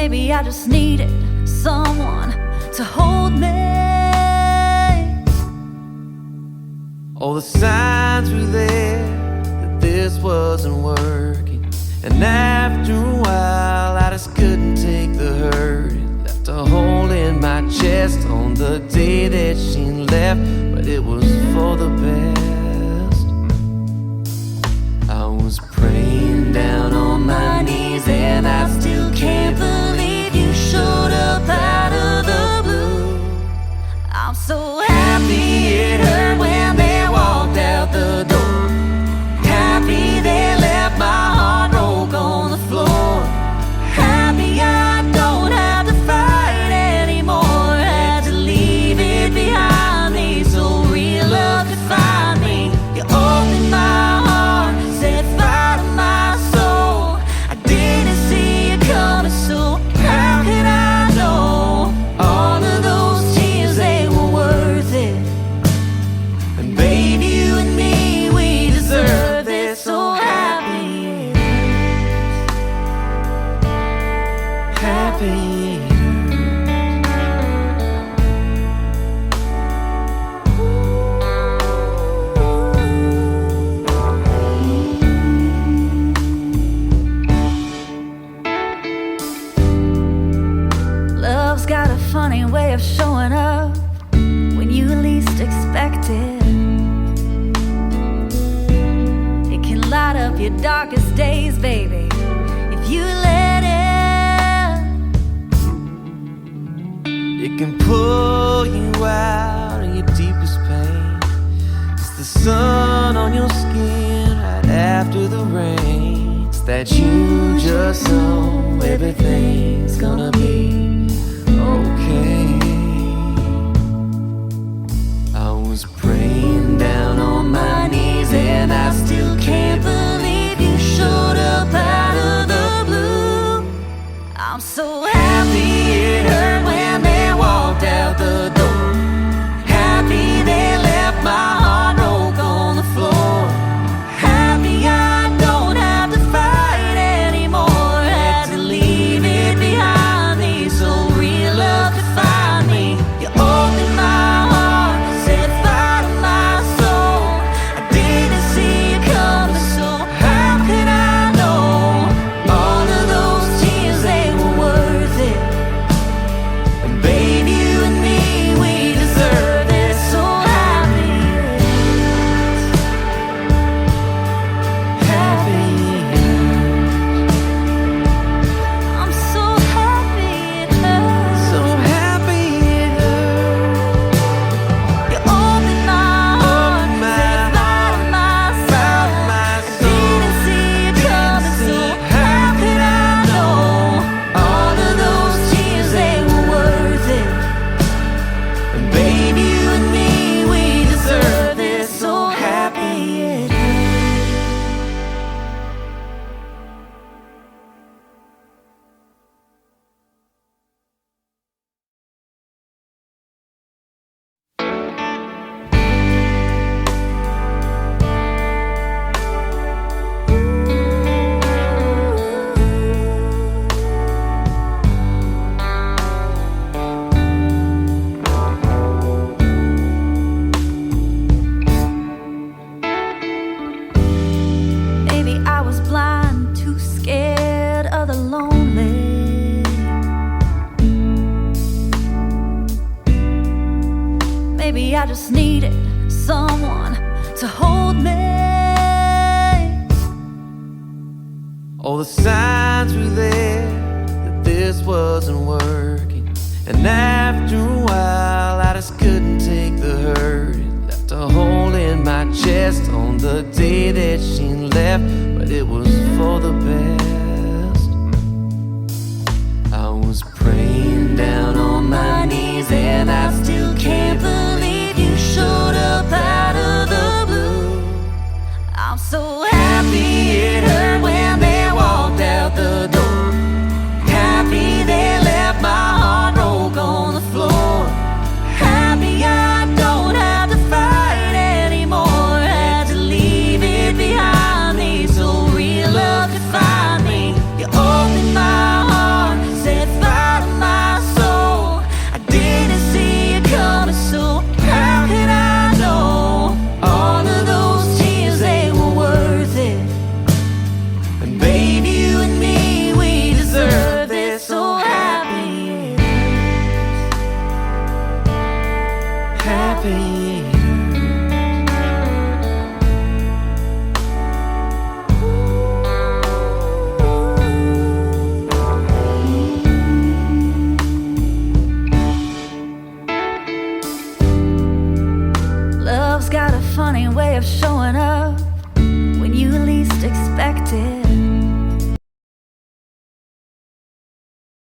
Maybe I just needed someone to hold me. All the signs were there that this wasn't working, and after a while I just couldn't take the hurt. It left a hole in my chest on the day that she left, but it was for the best. I was praying down on my knees, and I still can't believe you showed up out of the blue. I'm so Happy it hurt when they walked out the door. Happy they left my heart broke on the floor. happy I don't have to fight anymore. Had to leave it behind me so real love could find me. You opened my heart, set fire to my soul. I didn't see it coming, so how could I know? All of those tears, they were worth it. And baby, you and me, we deserve It so happy it happy. Love's got a funny way of showing up when you least expect it. It can light up your darkest days, baby, if you let it. It can pull you out of your deepest pain. It's the sun on your skin right after the rain. It's that you just know everything's gonna be okay. I was praying down on my knees, and I still can't believe you showed up out of the blue. I'm so Happy it hurt when they walked out the door. Happy they left my heart broke on the floor. happy I don't have to fight anymore. Had to leave it behind me so real love could find me. You opened my heart, set fire to my soul. I didn't see it coming, so how could I know? All of those tears, they were worth it. And baby, you and me, we deserve it. So happy it Happy I'm so happy it hurts. so happy it hurt. You opened my heart, Opened my set fire to my soul. my I didn't see it coming, so how could I know? All of those tears, they were worth it. And baby, you and me, we deserve it. So happy it hurts. Maybe I was blind, too scared of the lonely. Maybe I just needed someone to hold me. All the signs were there that this wasn't working, and after a while I just couldn't take the hurt. It left a hole in my chest on the day that she left, but it was for the best. I was praying down on my knees, and I still can't believe you showed up out of the blue. I'm so Happy it hurt when they walked out the door. Happy they left my heart broke on the floor. happy I don't have to fight anymore. Had to leave it behind me so real love could find me. You opened my heart, set way of showing up when you least expect